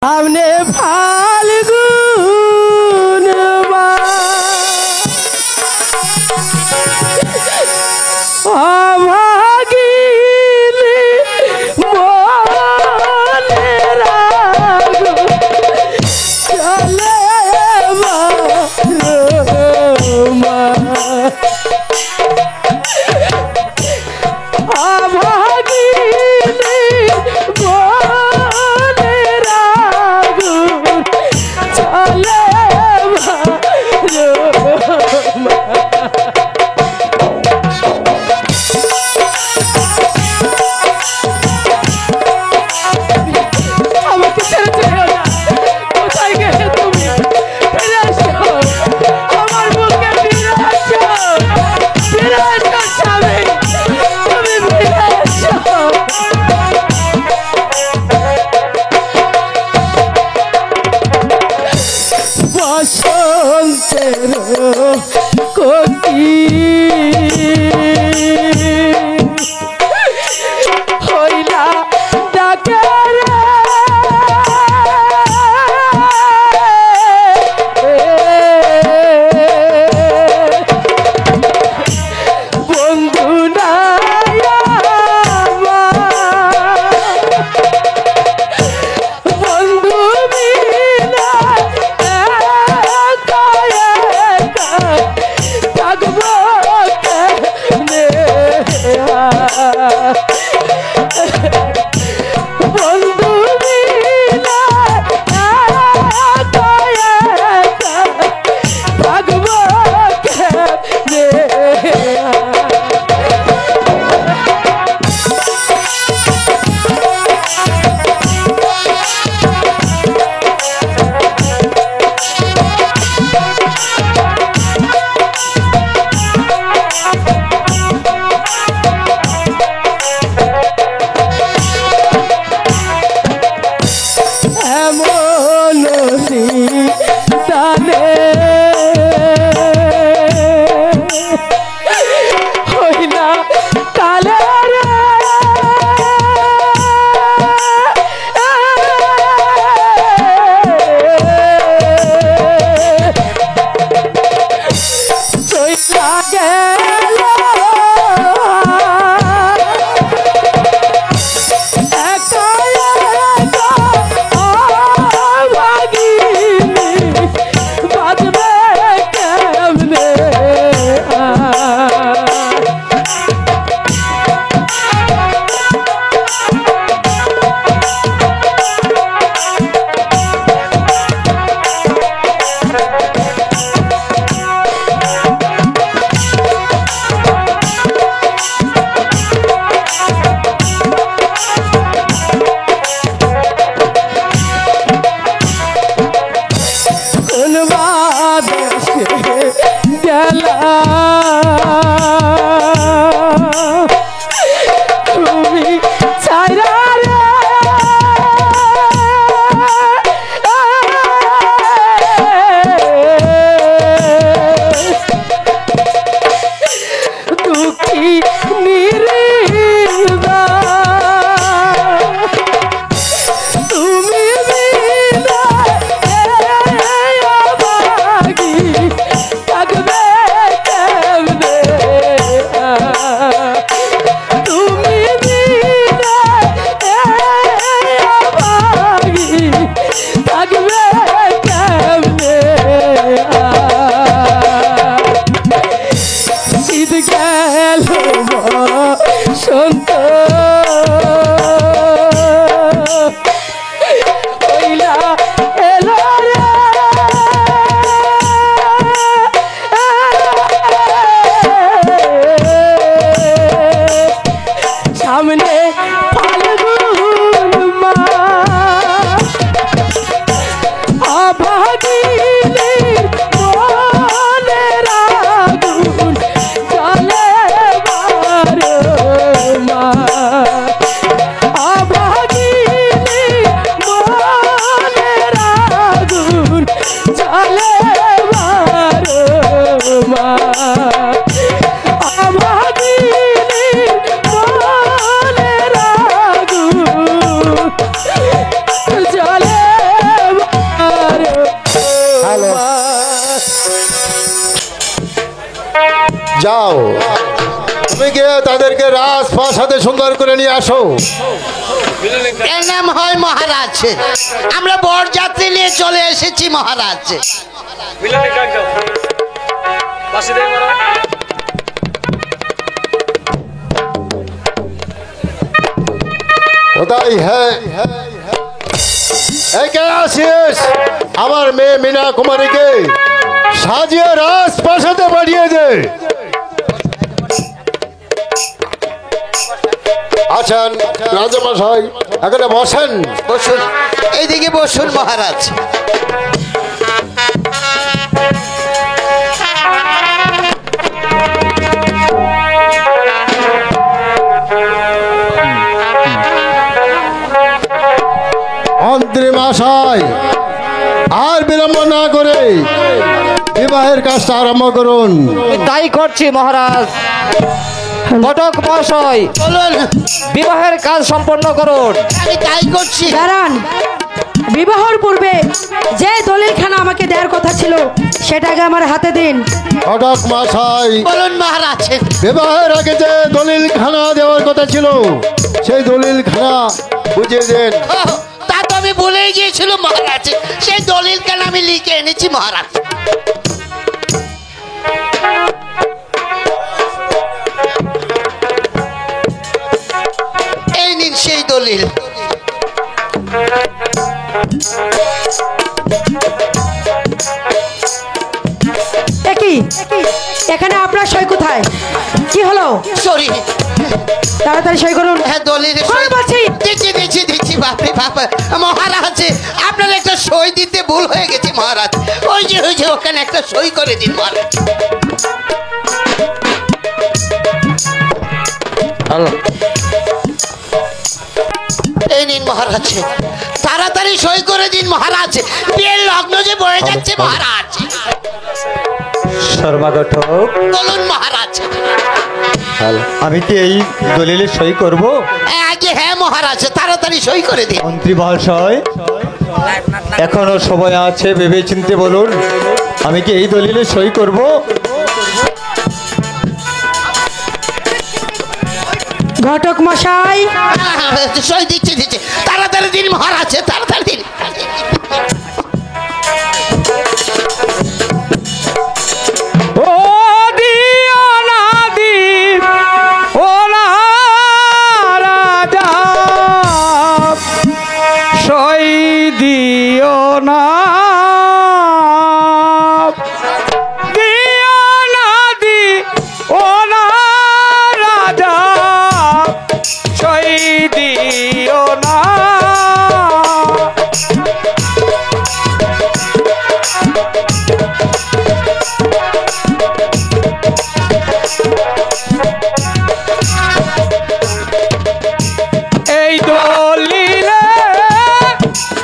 আমনে ফাল্গুন অভাগিনী মনে রাগো চলে মা অভাগিনী মনে রাগো চলে মা বসন্তের কোকি হইলা ডাকে রে বন্ধু নাই বন্ধু বিনা বন্ধু বিনা থাকবো কেমনে তানে হইলা কালে রে চইলা গেল তুমি ছাইরা রে দুঃখী নিরিবা তুমি বিনা অভাগী থাকবে কেমনে তুমি বিনা অভাগী থাকবে কেমনে শীত গেল বসন্ত হইলা এলো রে সামনে ফাল্গুন মাস অভাগিনী মনে রাগুন চলে মা অভাগিনী মনে রাগুন চলে মা অভাগিনী মনে রাগুন চলে তাদেরকে রাজপ্রাসাদে সুন্দর করে নিয়ে আসো। এর নাম হয় মহারাজ। আমরা বরযাত্রী নিয়ে চলে এসেছি মহারাজ। কোথায় হ্যাঁ এই কে আসিস? আমার মেয়ে মীনা কুমারীকে সাজিয়ে রাজপ্রাসাদে পাঠিয়ে দে। আছেন রাজামশাই, এখানে বসেন। বসুন, এইদিকে বসুন মহারাজ। মন্ত্রী মশাই, আর বিলম্ব না করে বিবাহের কাজটা আরম্ভ করুন। তাই করছি মহারাজ। ঘটক মহাশয়, বলুন। বিবাহের কাজ সম্পন্ন করুন। আমি তাই করছি। দাঁড়ান, বিবাহর পূর্বে যে দলিলখানা আমাকে দেওয়ার কথা ছিল সেটাকে আমার হাতে দিন। ঘটক মশাই, বলুন মহারাজ। বিবাহের আগে যে দলিলখানা দেওয়ার কথা ছিল সেই দলিলখানা বুঝিয়ে দেন। তা তো আমি ভুলেই গিয়েছিল মহারাজ। সেই দলিল কেন আমি লিখে এনেছি মহারাজ। এই নিন সেই দলিল। একই এখানে আপনার সই কোথায়? কি হলো? সরি, তাড়াতাড়ি সই করুন। হ্যাঁ দলিল কই বলছি? দিচ্ছি বাপরে বাপ। মহারাজ, আপনার একটা সই দিতে ভুল হয়ে গেছে মহারাজ। ওই যে ওখানে একটা সই করে দিন মহারাজ। এই নিন মহারাজ, তাড়াতাড়ি সই করে দিন মহারাজ। বিয়ের লগ্ন যে বয়ে যাচ্ছে মহারাজ। শর্মাগঠক, বলুন মহারাজ। আমি কি এই দলিলে সই করব? আগে হ্যাঁ মহারাজ, তাড়াতাড়ি সই করে দিন। মন্ত্রী মহাশয়, এখনো সময় আছে, ভেবে চিনতে বলুন। আমি কি এই দলিলে সই করব? ঘটক মশাই, সই দিচ্ছি। তাড়াতাড়ি দিন মহারাজ, তাড়াতাড়ি দিন। ও দিও না ও না রাজা, সই দিও না। ও না রাজা, সই দিও না। এই দলিলে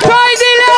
সই দিলে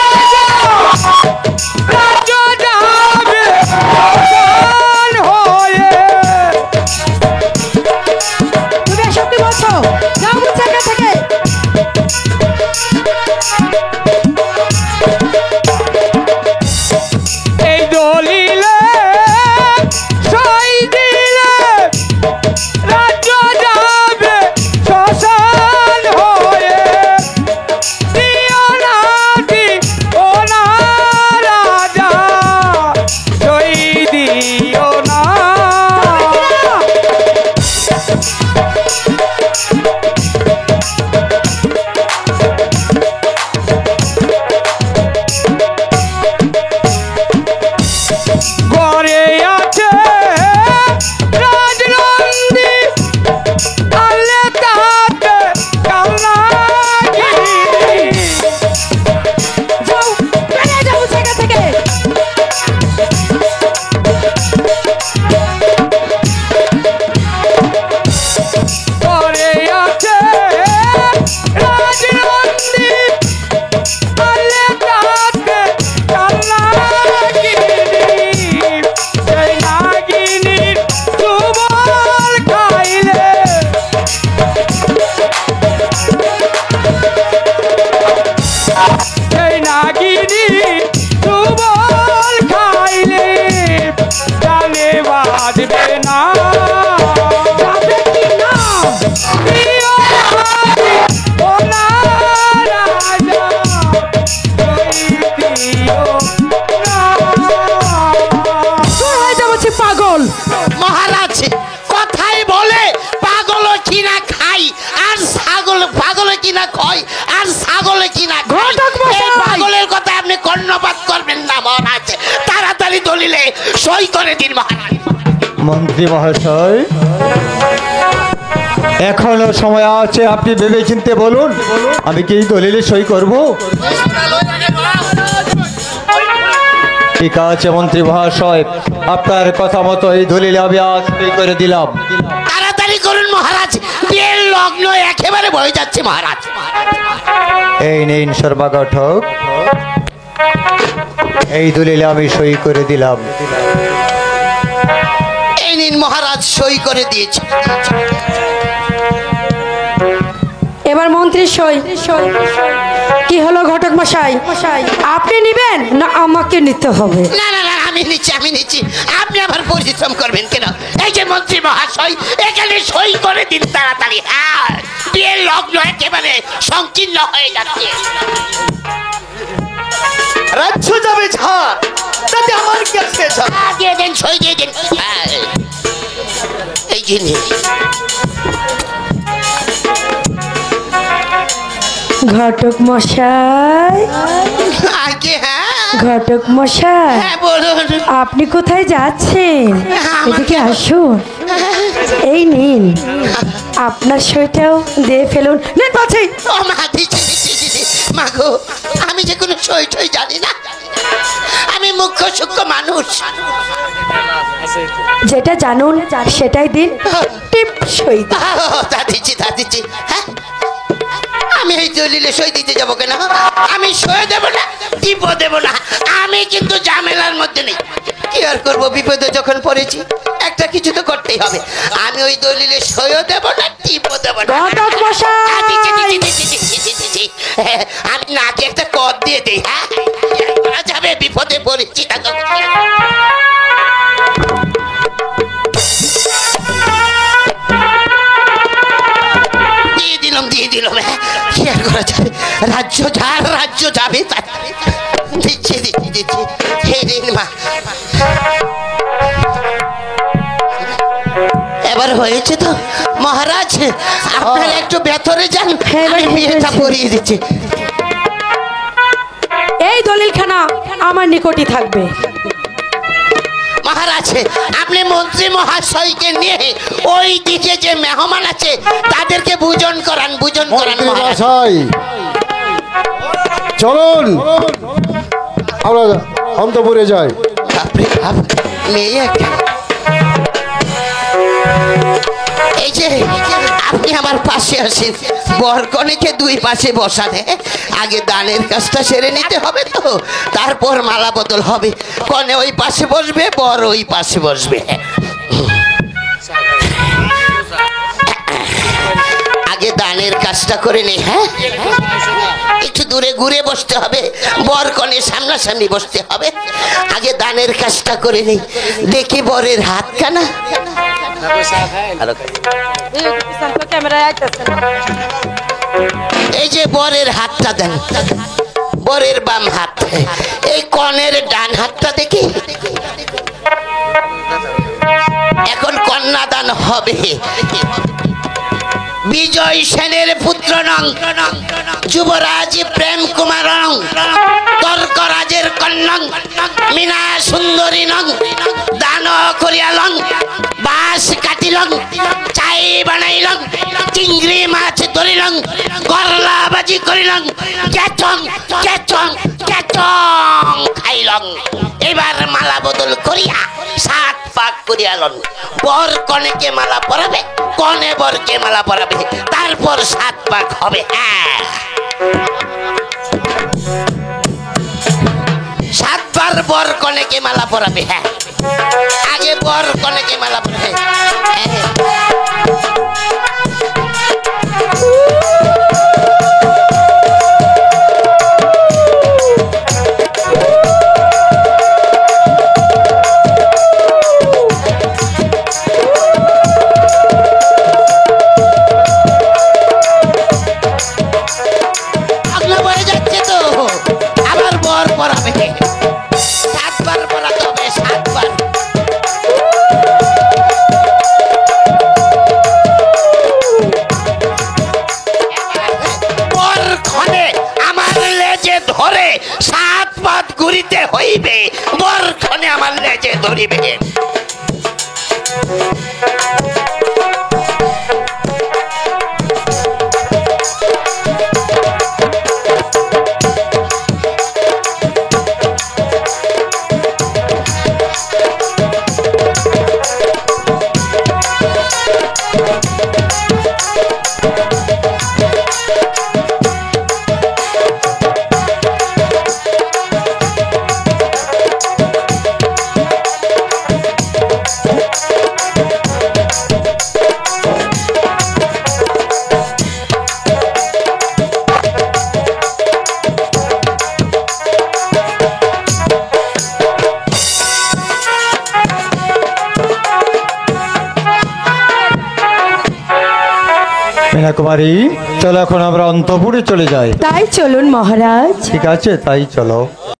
সই করে দিন মহারাজ। মন্ত্রী মহাশয়, এখনো সময় আছে, আপনি ভেবে চিনতে বলুন, আমি কি এই দলিলে সই করব? ঠিক আছে মন্ত্রী মহাশয়, আপনার কথা মতো এই দলিলে আমি আজ সই করে দিলাম। তাড়াতাড়ি করুন মহারাজ, বিয়ের লগ্ন একেবারে বয়ে যাচ্ছে মহারাজ। এই নিন সর্বাগঠক, এই দলিলে আমি সই করে দিলাম। এই নিন মহারাজ, সই করে দিয়েছে। এবার মন্ত্রীর সই। কি হলো ঘটক মশাই, আপনি নিবেন না আমাকে নিতে হবে? না না না, আমি নিচ্ছি। আপনি আবার পরিশ্রম করবেন কেন? এই যে মন্ত্রী মহাশয়, এখানে সই করে দিন তাড়াতাড়ি। হ্যাঁ, বিয়ের লগ্ন একেবারে সংকীর্ণ হয়ে যাচ্ছে। রাজ্য যাবে ঝাড়, তাতে আমার কি আসবে ঝাড়? দিয়ে দিন, সই দিয়ে দিন। হ্যাঁ, এই যে নিন। ঘটক মশাই, আগে হ্যাঁ ঘটক মশাই, হ্যাঁ বলুন। আপনি কোথায় যাচ্ছেন? আমাকে- এদিকে আসুন, এই নিন, আপনার সইটাও দিয়ে ফেলুন। নিন পাচ্ছি। ও মা, দিচ্ছি। মা গো, আমি যে কোনো সই টই জানি না, আমি মুখ্য সূক্ষ্ম মানুষ। যেটা জানুন সেটাই দিন, টিপ সই দিন। তা দিচ্ছি। হ্যাঁ, আমি এই দলিলে সই দিতে যাবো কেন? আমি সই দেবো না, টিপও দেবো না। আমি কিন্তু ঝামেলার মধ্যে নেই। কি আর করবো, বিপদে যখন পড়েছি একটা কিছু তো করতেই হবে। আমি ওই দলিলে সইও দেবো না, টিপও দেবো না। ঘটক মশাই, দিচ্ছি। আমি নাকে একটা কদ দিয়ে দেই। হ্যাঁ, করা যাবে, বিপদে পড়েছি। দিয়ে দিলাম। হ্যাঁ, কি আর করা যাবে, রাজ্য যাবে। দিচ্ছি। এই দিন মা, এবার হয়েছে তো মহারাজ, আপনারা একটু ভেতরে যান, হ্যাঁ, এবার আমি বিয়েটা হয়েছে। পরিয়ে দিচ্ছি। এই দলিলখানা আমার নিকটই থাকবে। মহারাজ, আপনি মন্ত্রী মহাশয়কে নিয়ে ওই দিকে যে মেহমান আছে তাদেরকে বুঝন করান মন্ত্রী মহারাজ। মশাই, চলুন আমরা অন্তপুরে যাই। বাপরে বাপ, মেয়ে একটা। এই যে আপনি আমার পাশে আসেন, বরকনেকে দুই পাশে বসান। আগে দানের কাজটা সেরে নিতে হবে তো, তারপর মালা বদল হবে। কনে ওই পাশে বসবে, বর ওই পাশে বসবে। আগে দানের কাজটা করে নে। হ্যাঁ, একটু দূরে ঘুরে বসতে হবে, বর কনে সামনাসামনি বসতে হবে। আগে দানের কাজটা করে নেই। দেখি বরের হাত কানা। এই যে বরের হাতটা দেন, বরের বাম হাত। এই কনের ডান হাতটা দেখি। এখন কন্যাদান হবে। বিজয় সেনের পুত্র নং, যুবরাজ প্রেম কুমার নং, তর্করাজের কন্যা মীনা সুন্দরী নং, দান করিয়ালং, বাঁশ কাটিলং, চাই বানাইলং, চিংড়ি মাছ ধরিলং, করলা বাজি করিলং, কেচং খাইলং। এবার মালা বদল করিয়া 7 পাক করিয়ালন। বর কনেকে মালা পরাবে, কনে বরকে মালা পরাবে, তারপর 7 পাক হবে। হ্যাঁ, 7 বার বর কনেকে মালা পরাবে। হ্যাঁ, আগে বর কনেকে মালা পরাবে। আবার বর পরাবে, 7 বার পরাতে হবে, 7 বার। বর ক্ষণে আমার লেজে ধরে 7 পাত ঘুরিতে হইবে। বর ক্ষণে আমার লেজে ধরিবে। মীনা কুমারী, চলো এখন আমরা অন্তপুরে চলে যাই। তাই চলুন মহারাজ। ঠিক আছে, তাই চলো।